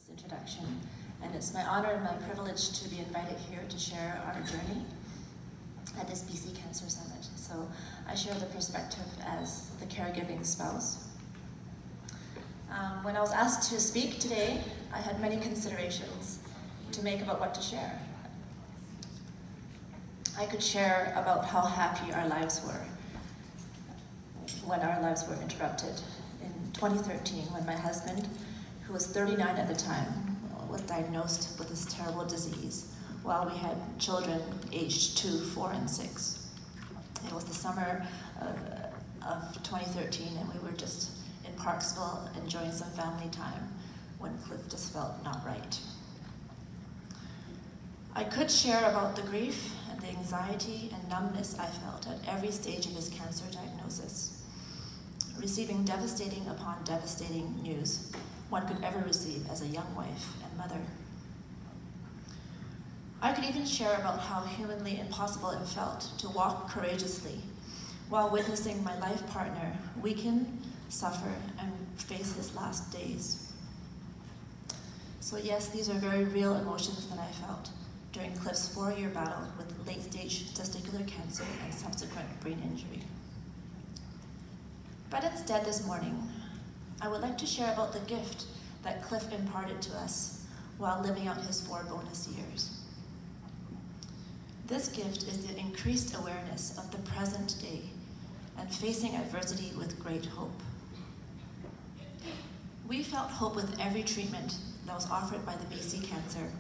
this introduction, and it's my honor and my privilege to be invited here to share our journey at this BC Cancer Summit. So I share the perspective as the caregiving spouse. When I was asked to speak today, I had many considerations to make about what to share. I could share about how happy our lives were when our lives were interrupted. In 2013, when my husband, who was 39 at the time, was diagnosed with this terrible disease, while we had children aged 2, 4, and 6. It was the summer of 2013, and we were just in Parksville enjoying some family time when Cliff just felt not right. I could share about the grief and the anxiety and numbness I felt at every stage of his cancer diagnosis, receiving devastating upon devastating news one could ever receive as a young wife and mother. I could even share about how humanly impossible it felt to walk courageously while witnessing my life partner weaken, suffer, and face his last days. So yes, these are very real emotions that I felt during Cliff's 4-year battle with late-stage testicular cancer and subsequent brain injury. But instead this morning, I would like to share about the gift that Cliff imparted to us while living out his 4 bonus years. This gift is the increased awareness of the present day and facing adversity with great hope. We felt hope with every treatment that was offered by the BC Cancer,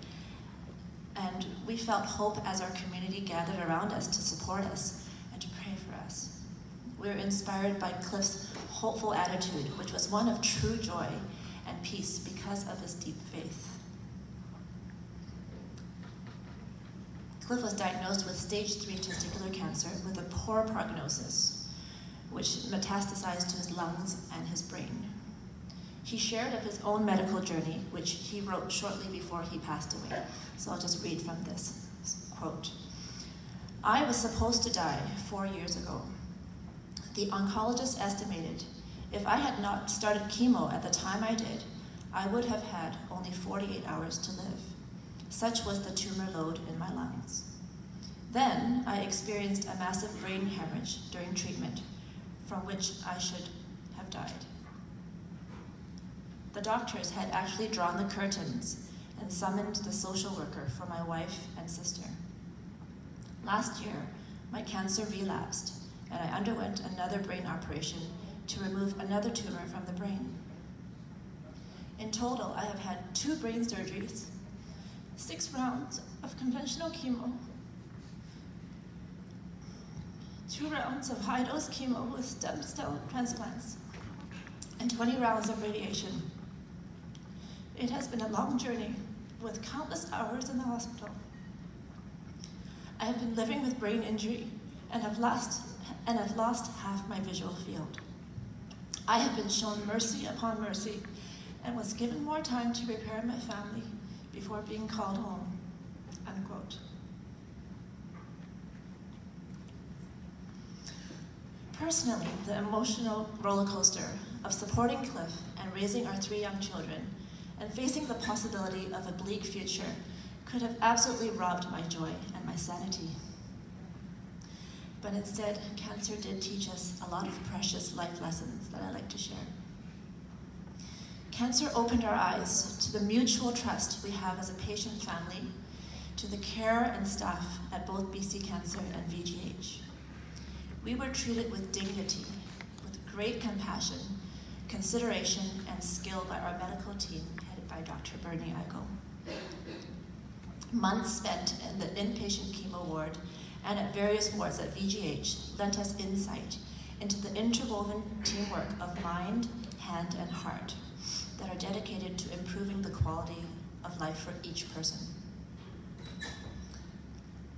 and we felt hope as our community gathered around us to support us and to pray for us. We were inspired by Cliff's hopeful attitude, which was one of true joy and peace because of his deep faith. Cliff was diagnosed with stage 3 testicular cancer with a poor prognosis, which metastasized to his lungs and his brain. He shared of his own medical journey, which he wrote shortly before he passed away. So I'll just read from this quote. "I was supposed to die 4 years ago. The oncologist estimated if I had not started chemo at the time I did, I would have had only 48 hours to live. Such was the tumor load in my lungs. Then I experienced a massive brain hemorrhage during treatment, from which I should have died. The doctors had actually drawn the curtains and summoned the social worker for my wife and sister. Last year, my cancer relapsed, and I underwent another brain operation to remove another tumor from the brain. In total, I have had 2 brain surgeries, 6 rounds of conventional chemo, 2 rounds of high-dose chemo with stem cell transplants, and 20 rounds of radiation. It has been a long journey with countless hours in the hospital. I have been living with brain injury and have lost half my visual field. I have been shown mercy upon mercy and was given more time to prepare my family before being called home," unquote. Personally, the emotional roller coaster of supporting Cliff and raising our 3 young children and facing the possibility of a bleak future could have absolutely robbed my joy and my sanity. But instead, cancer did teach us a lot of precious life lessons that I like to share. Cancer opened our eyes to the mutual trust we have as a patient family, to the care and staff at both BC Cancer and VGH. We were treated with dignity, with great compassion, consideration, and skill by our medical team, headed by Dr. Bernie Eichel. Months spent in the inpatient chemo ward and at various wards at VGH lent us insight into the interwoven teamwork of mind, hand, and heart that are dedicated to improving the quality of life for each person.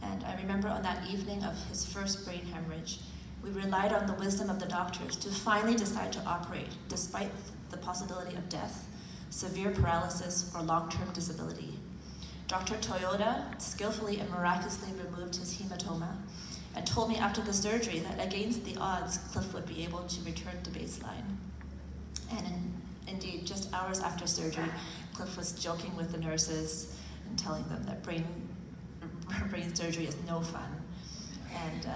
And I remember on that evening of his first brain hemorrhage, we relied on the wisdom of the doctors to finally decide to operate despite the possibility of death, severe paralysis, or long-term disability. Dr. Toyota skillfully and miraculously removed his hematoma and told me after the surgery that against the odds, Cliff would be able to return to baseline. And indeed, just hours after surgery, Cliff was joking with the nurses and telling them that brain surgery is no fun. And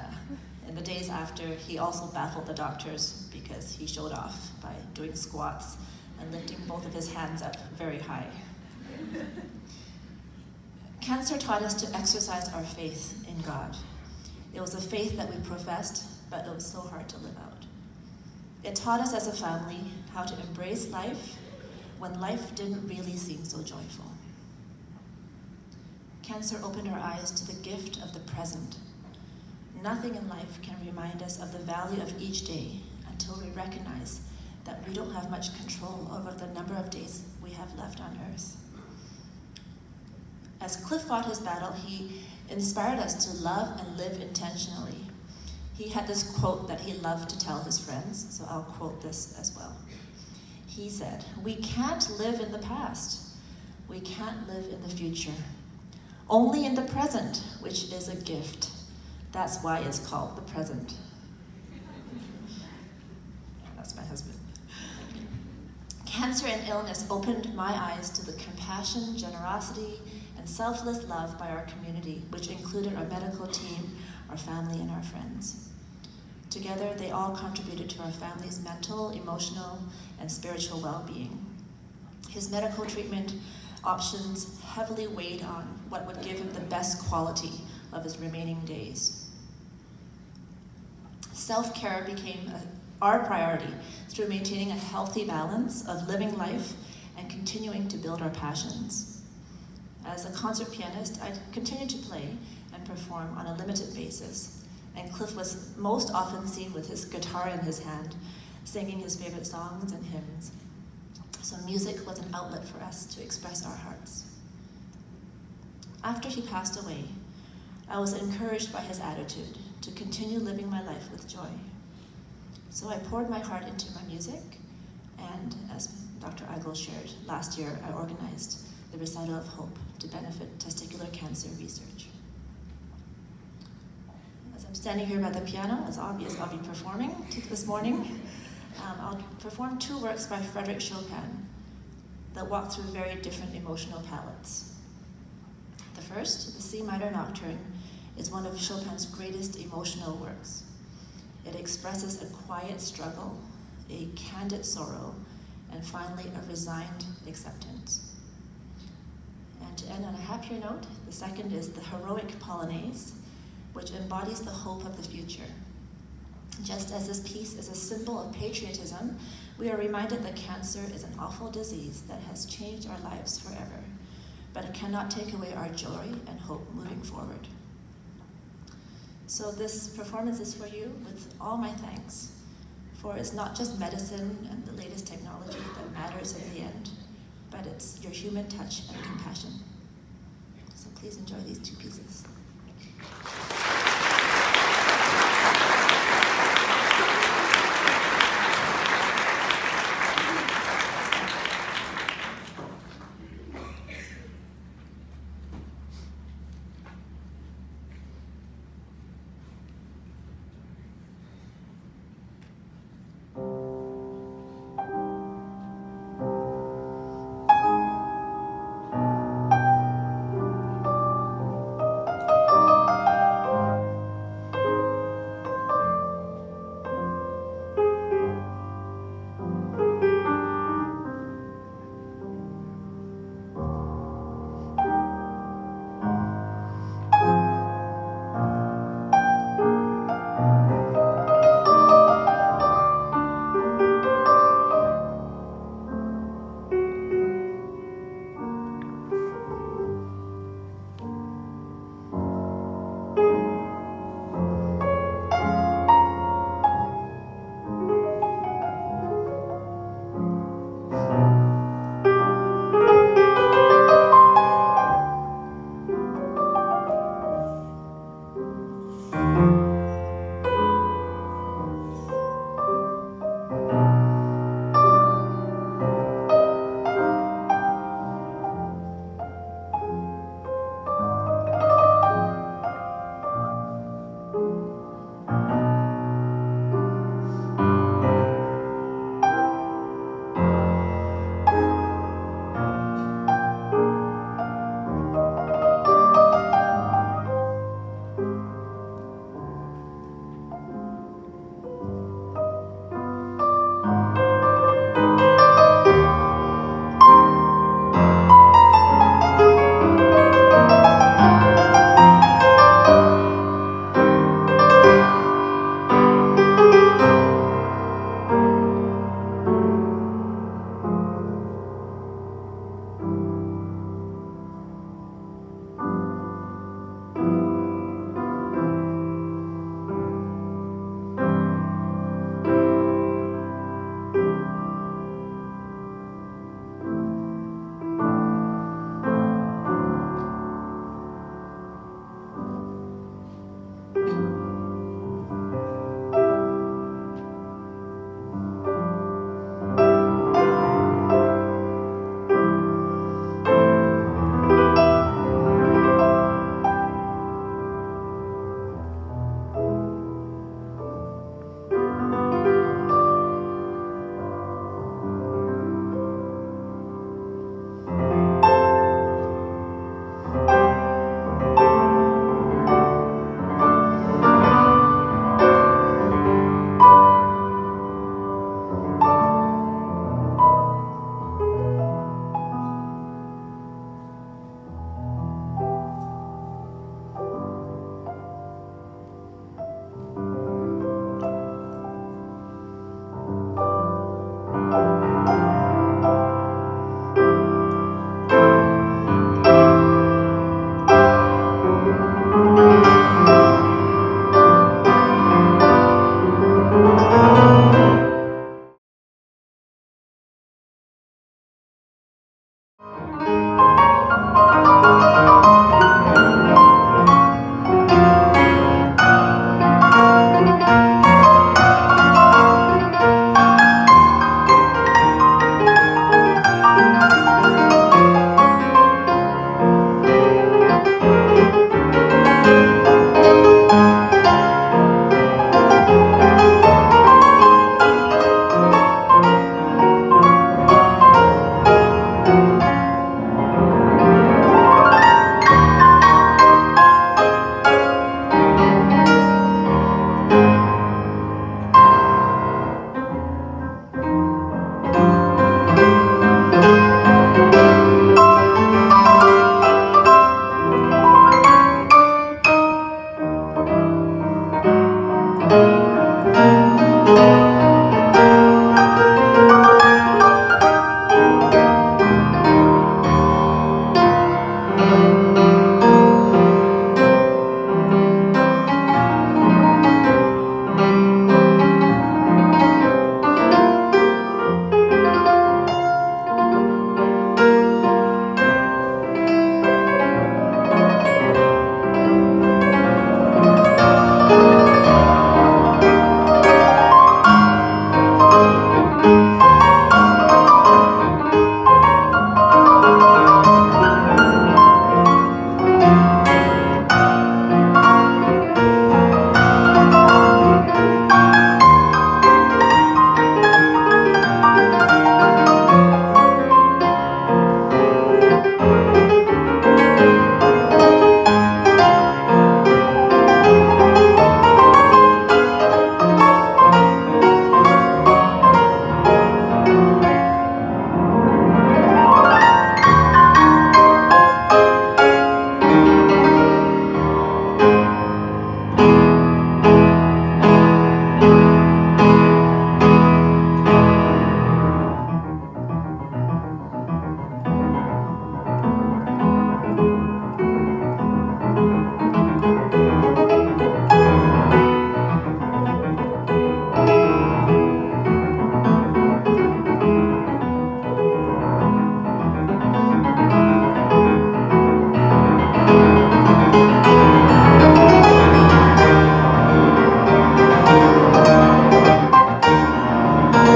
in the days after, he also baffled the doctors because he showed off by doing squats and lifting both of his hands up very high. Cancer taught us to exercise our faith in God. It was a faith that we professed, but it was so hard to live out. It taught us as a family how to embrace life when life didn't really seem so joyful. Cancer opened our eyes to the gift of the present. Nothing in life can remind us of the value of each day until we recognize that we don't have much control over the number of days we have left on earth. As Cliff fought his battle, he inspired us to love and live intentionally. He had this quote that he loved to tell his friends, so I'll quote this as well. He said, "We can't live in the past. We can't live in the future. Only in the present, which is a gift. That's why it's called the present." That's my husband. Cancer and illness opened my eyes to the compassion, generosity, and selfless love by our community, which included our medical team, our family, and our friends. Together, they all contributed to our family's mental, emotional, and spiritual well-being. His medical treatment options heavily weighed on what would give him the best quality of his remaining days. Self-care became our priority through maintaining a healthy balance of living life and continuing to build our passions. As a concert pianist, I continued to play and perform on a limited basis, and Cliff was most often seen with his guitar in his hand, singing his favorite songs and hymns. So music was an outlet for us to express our hearts. After he passed away, I was encouraged by his attitude to continue living my life with joy. So I poured my heart into my music, and as Dr. Eigel shared, last year I organized the Recital of Hope to benefit testicular cancer research. As I'm standing here by the piano, it's obvious I'll be performing this morning. I'll perform two works by Frédéric Chopin that walk through very different emotional palettes. The first, the C minor Nocturne, is one of Chopin's greatest emotional works. It expresses a quiet struggle, a candid sorrow, and finally a resigned acceptance. And to end on a happier note, the second is the Heroic Polonaise, which embodies the hope of the future. Just as this piece is a symbol of patriotism, we are reminded that cancer is an awful disease that has changed our lives forever, but it cannot take away our joy and hope moving forward. So this performance is for you with all my thanks, for it's not just medicine and the latest technology that matters in the end, but it's your human touch and compassion. So please enjoy these two pieces.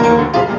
Thank you.